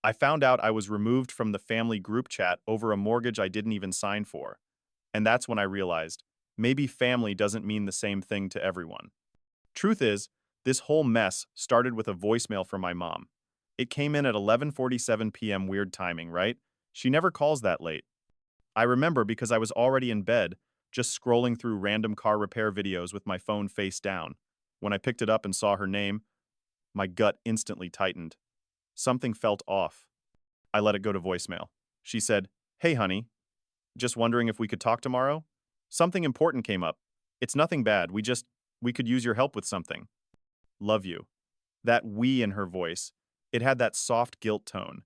I found out I was removed from the family group chat over a mortgage I didn't even sign for. And that's when I realized, maybe family doesn't mean the same thing to everyone. Truth is, this whole mess started with a voicemail from my mom. It came in at 11:47 p.m. weird timing, right? She never calls that late. I remember because I was already in bed, just scrolling through random car repair videos with my phone face down. When I picked it up and saw her name, my gut instantly tightened. Something felt off. I let it go to voicemail. She said, "Hey honey, just wondering if we could talk tomorrow? Something important came up. It's nothing bad, we could use your help with something. Love you." That "we" in her voice, it had that soft guilt tone.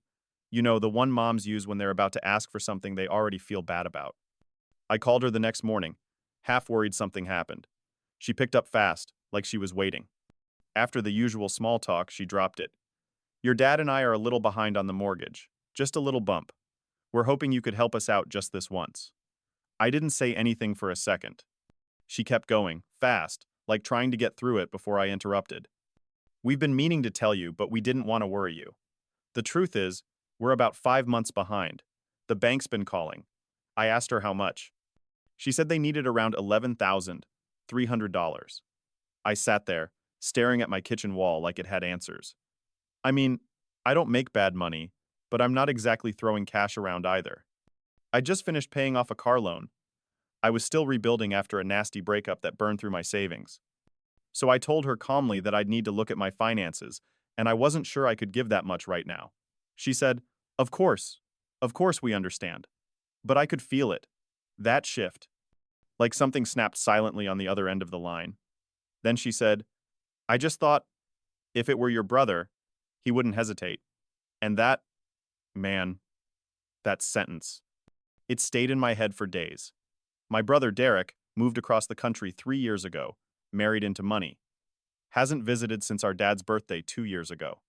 You know, the one moms use when they're about to ask for something they already feel bad about. I called her the next morning, half worried something happened. She picked up fast, like she was waiting. After the usual small talk, she dropped it. "Your dad and I are a little behind on the mortgage. Just a little bump. We're hoping you could help us out just this once." I didn't say anything for a second. She kept going, fast, like trying to get through it before I interrupted. "We've been meaning to tell you, but we didn't want to worry you. The truth is, we're about 5 months behind. The bank's been calling." I asked her how much. She said they needed around $11,300. I sat there, staring at my kitchen wall like it had answers. I mean, I don't make bad money, but I'm not exactly throwing cash around either. I just finished paying off a car loan. I was still rebuilding after a nasty breakup that burned through my savings. So I told her calmly that I'd need to look at my finances, and I wasn't sure I could give that much right now. She said, "Of course. Of course we understand." But I could feel it. That shift. Like something snapped silently on the other end of the line. Then she said, "I just thought, if it were your brother, he wouldn't hesitate." And that, man, that sentence. It stayed in my head for days. My brother Derek moved across the country 3 years ago, married into money. Hasn't visited since our dad's birthday 2 years ago.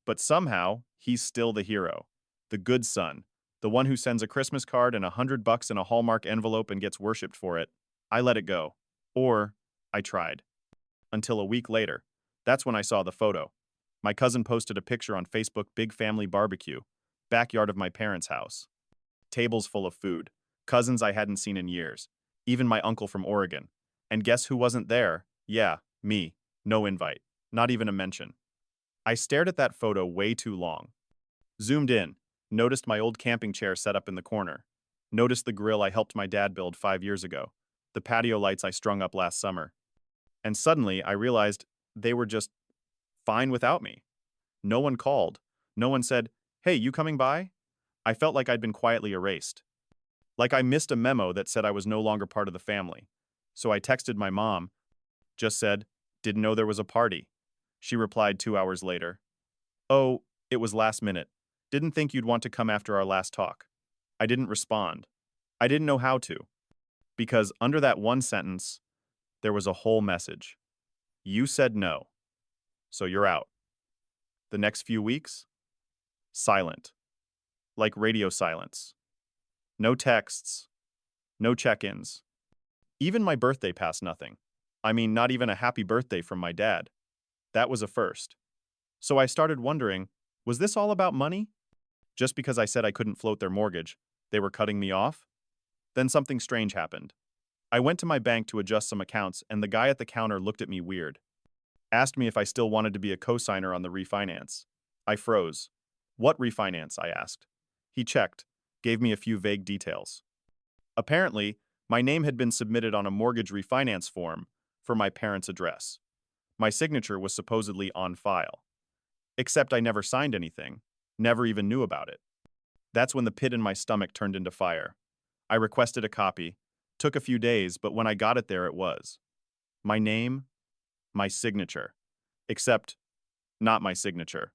But somehow, he's still the hero. The good son. The one who sends a Christmas card and $100 in a Hallmark envelope and gets worshipped for it. I let it go. Or, I tried. Until a week later. That's when I saw the photo. My cousin posted a picture on Facebook, big family barbecue. Backyard of my parents' house. Tables full of food. Cousins I hadn't seen in years. Even my uncle from Oregon. And guess who wasn't there? Yeah, me. No invite. Not even a mention. I stared at that photo way too long. Zoomed in. Noticed my old camping chair set up in the corner. Noticed the grill I helped my dad build 5 years ago. The patio lights I strung up last summer. And suddenly I realized they were just fine without me. No one called. No one said, "Hey, you coming by?" I felt like I'd been quietly erased. Like I missed a memo that said I was no longer part of the family. So I texted my mom. Just said, "Didn't know there was a party." She replied 2 hours later. "Oh, it was last minute. Didn't think you'd want to come after our last talk." I didn't respond. I didn't know how to. Because under that one sentence, there was a whole message. You said no. So you're out. The next few weeks? Silent. Like radio silence. No texts. No check-ins. Even my birthday passed nothing. I mean, not even a happy birthday from my dad. That was a first. So I started wondering, was this all about money? Just because I said I couldn't float their mortgage, they were cutting me off? Then something strange happened. I went to my bank to adjust some accounts, and the guy at the counter looked at me weird. Asked me if I still wanted to be a co-signer on the refinance. I froze. "What refinance?" I asked. He checked, gave me a few vague details. Apparently, my name had been submitted on a mortgage refinance form for my parents' address. My signature was supposedly on file. Except I never signed anything, never even knew about it. That's when the pit in my stomach turned into fire. I requested a copy. Took a few days, but when I got it there it was. My name, my signature. Except, not my signature.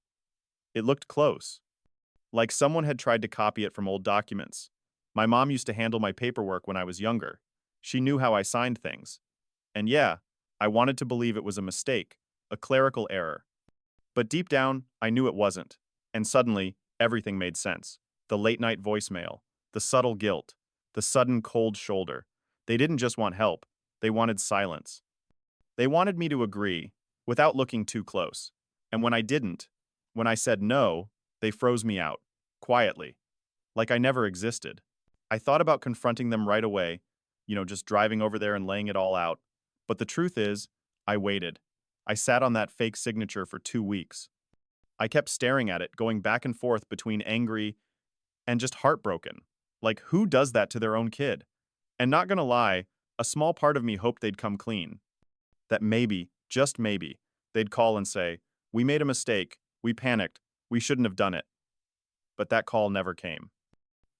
It looked close. Like someone had tried to copy it from old documents. My mom used to handle my paperwork when I was younger. She knew how I signed things. And yeah, I wanted to believe it was a mistake, a clerical error. But deep down, I knew it wasn't. And suddenly, everything made sense. The late-night voicemail, the subtle guilt, the sudden cold shoulder. They didn't just want help, they wanted silence. They wanted me to agree, without looking too close. And when I didn't, when I said no, They froze me out. Quietly. Like I never existed. I thought about confronting them right away, just driving over there and laying it all out. But the truth is, I waited. I sat on that fake signature for 2 weeks. I kept staring at it, going back and forth between angry and just heartbroken. Like, who does that to their own kid? And not gonna lie, a small part of me hoped they'd come clean. That maybe, just maybe, they'd call and say, "We made a mistake, we panicked, we shouldn't have done it." But that call never came.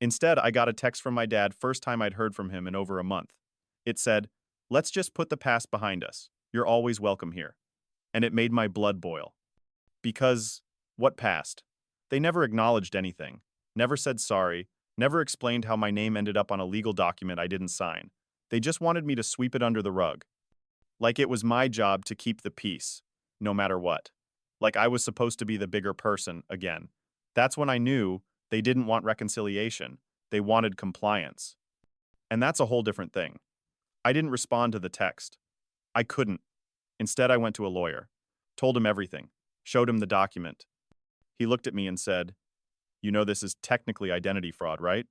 Instead, I got a text from my dad, first time I'd heard from him in over a month. It said, "Let's just put the past behind us. You're always welcome here." And it made my blood boil. Because, what past? They never acknowledged anything, never said sorry, never explained how my name ended up on a legal document I didn't sign. They just wanted me to sweep it under the rug. Like it was my job to keep the peace, no matter what. Like I was supposed to be the bigger person again. That's when I knew they didn't want reconciliation. They wanted compliance. And that's a whole different thing. I didn't respond to the text. I couldn't. Instead, I went to a lawyer, told him everything, showed him the document. He looked at me and said, "You know this is technically identity fraud, right?"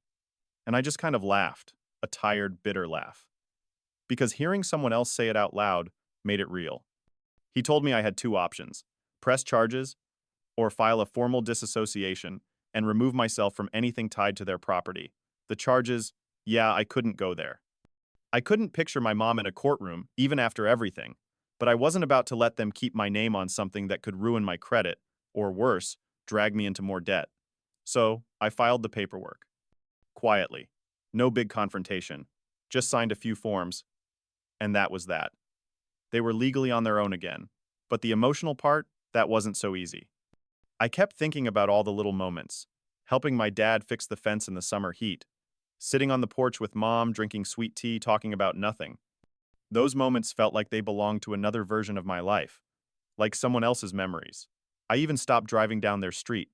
And I just kind of laughed, a tired, bitter laugh. Because hearing someone else say it out loud made it real. He told me I had two options: press charges or file a formal disassociation and remove myself from anything tied to their property. The charges, yeah, I couldn't go there. I couldn't picture my mom in a courtroom, even after everything, but I wasn't about to let them keep my name on something that could ruin my credit, or worse, drag me into more debt. So, I filed the paperwork. Quietly. No big confrontation. Just signed a few forms. And that was that. They were legally on their own again. But the emotional part, that wasn't so easy. I kept thinking about all the little moments. Helping my dad fix the fence in the summer heat. Sitting on the porch with mom, drinking sweet tea, talking about nothing. Those moments felt like they belonged to another version of my life. Like someone else's memories. I even stopped driving down their street.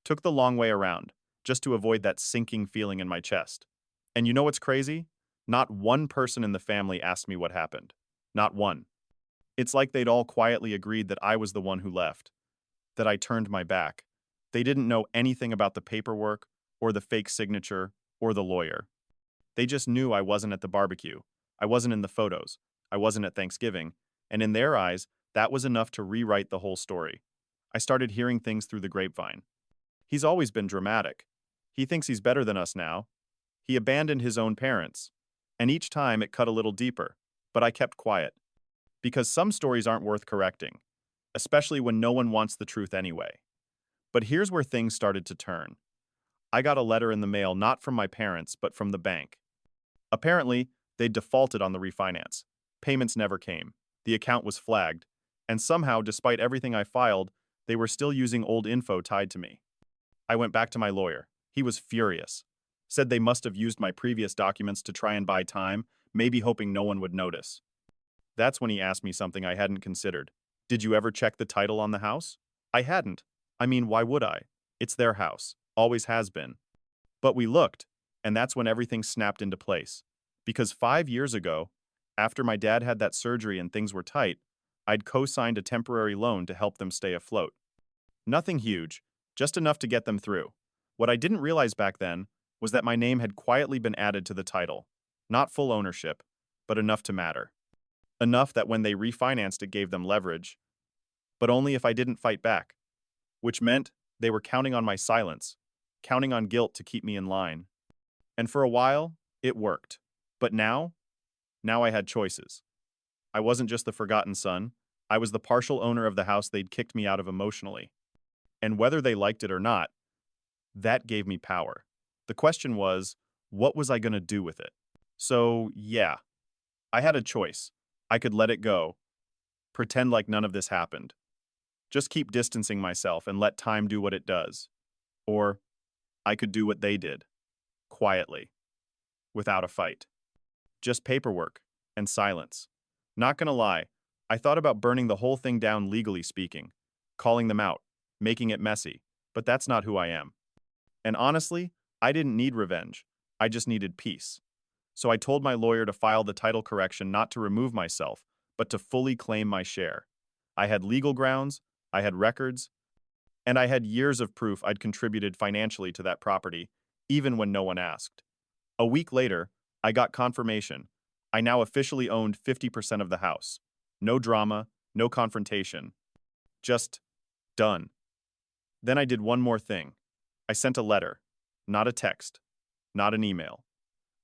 Took the long way around, just to avoid that sinking feeling in my chest. And you know what's crazy? Not one person in the family asked me what happened. Not one. It's like they'd all quietly agreed that I was the one who left. That I turned my back. They didn't know anything about the paperwork, or the fake signature, or the lawyer. They just knew I wasn't at the barbecue. I wasn't in the photos. I wasn't at Thanksgiving. And in their eyes, that was enough to rewrite the whole story. I started hearing things through the grapevine. He's always been dramatic. He thinks he's better than us now. He abandoned his own parents. And each time it cut a little deeper. But I kept quiet. Because some stories aren't worth correcting. Especially when no one wants the truth anyway. But here's where things started to turn. I got a letter in the mail not from my parents, but from the bank. Apparently, they defaulted on the refinance. Payments never came. The account was flagged. And somehow, despite everything I filed, they were still using old info tied to me. I went back to my lawyer. He was furious. Said they must have used my previous documents to try and buy time, maybe hoping no one would notice. That's when he asked me something I hadn't considered. "Did you ever check the title on the house?" I hadn't. I mean, why would I? It's their house. Always has been. But we looked, and that's when everything snapped into place. Because 5 years ago, after my dad had that surgery and things were tight, I'd co-signed a temporary loan to help them stay afloat. Nothing huge, just enough to get them through. What I didn't realize back then was that my name had quietly been added to the title. Not full ownership, but enough to matter. Enough that when they refinanced it gave them leverage, but only if I didn't fight back. Which meant they were counting on my silence, counting on guilt to keep me in line. And for a while, it worked. But now I had choices. I wasn't just the forgotten son, I was the partial owner of the house they'd kicked me out of emotionally. And whether they liked it or not, that gave me power. The question was, what was I going to do with it? So, yeah, I had a choice. I could let it go, pretend like none of this happened. Just keep distancing myself and let time do what it does. Or I could do what they did, quietly, without a fight. Just paperwork and silence. Not gonna lie, I thought about burning the whole thing down legally speaking, calling them out, making it messy, but that's not who I am. And honestly, I didn't need revenge. I just needed peace. So I told my lawyer to file the title correction not to remove myself, but to fully claim my share. I had legal grounds, I had records, And I had years of proof I'd contributed financially to that property, even when no one asked. A week later, I got confirmation. I now officially owned 50% of the house. No drama, no confrontation. Just done. Then I did one more thing. I sent a letter. Not a text. Not an email.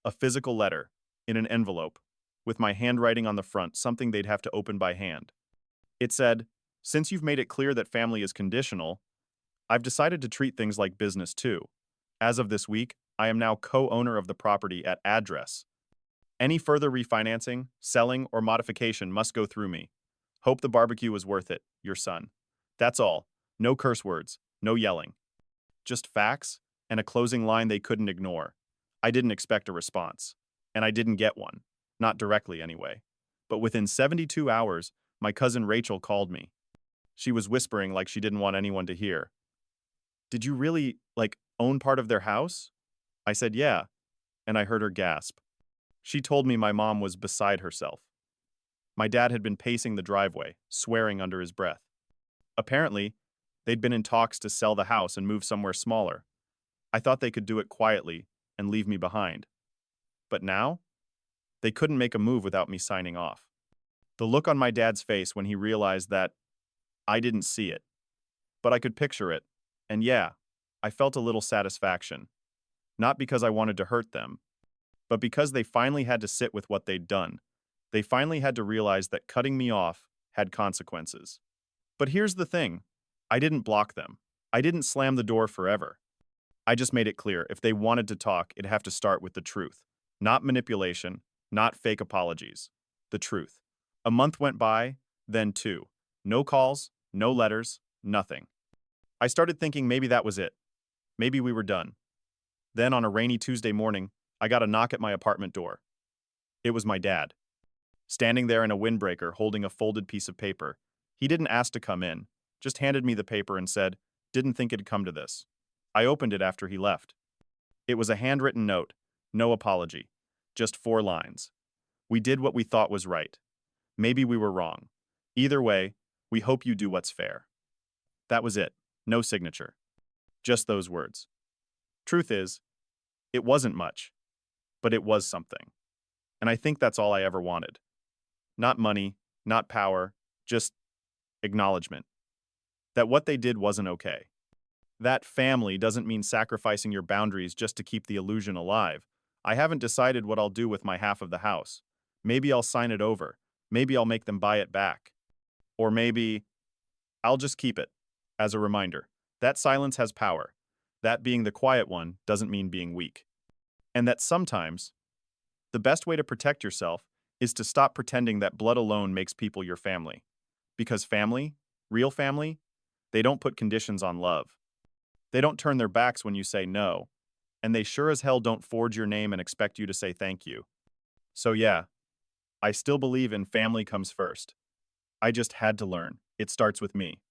A physical letter, in an envelope, with my handwriting on the front, something they'd have to open by hand. It said, "Since you've made it clear that family is conditional, I've decided to treat things like business too. As of this week, I am now co-owner of the property at address. Any further refinancing, selling, or modification must go through me. Hope the barbecue was worth it, your son." That's all. No curse words, no yelling. Just facts and a closing line they couldn't ignore. I didn't expect a response. And I didn't get one. Not directly, anyway. But within 72 hours, my cousin Rachel called me. She was whispering like she didn't want anyone to hear. "Did you really, own part of their house?" I said, "Yeah," and I heard her gasp. She told me my mom was beside herself. My dad had been pacing the driveway, swearing under his breath. Apparently, they'd been in talks to sell the house and move somewhere smaller. I thought they could do it quietly and leave me behind. But now? They couldn't make a move without me signing off. The look on my dad's face when he realized that I didn't see it. But I could picture it, and yeah, I felt a little satisfaction. Not because I wanted to hurt them, but because they finally had to sit with what they'd done. They finally had to realize that cutting me off had consequences. But here's the thing. I didn't block them. I didn't slam the door forever. I just made it clear if they wanted to talk, it'd have to start with the truth. Not manipulation, not fake apologies. The truth. A month went by, then two. No calls, no letters, nothing. I started thinking maybe that was it. Maybe we were done. Then on a rainy Tuesday morning, I got a knock at my apartment door. It was my dad. Standing there in a windbreaker holding a folded piece of paper. He didn't ask to come in, just handed me the paper and said, "Didn't think it'd come to this." I opened it after he left. It was a handwritten note, no apology, just 4 lines. "We did what we thought was right. Maybe we were wrong. Either way, we hope you do what's fair." That was it. No signature. Just those words. Truth is, it wasn't much, but it was something. And I think that's all I ever wanted. Not money, not power, just acknowledgement. That what they did wasn't okay. That family doesn't mean sacrificing your boundaries just to keep the illusion alive. I haven't decided what I'll do with my half of the house. Maybe I'll sign it over. Maybe I'll make them buy it back. Or maybe I'll just keep it. As a reminder, that silence has power. That being the quiet one doesn't mean being weak. And that sometimes, the best way to protect yourself is to stop pretending that blood alone makes people your family. Because family, real family, they don't put conditions on love. They don't turn their backs when you say no. And they sure as hell don't forge your name and expect you to say thank you. So yeah, I still believe in family comes first. I just had to learn. It starts with me.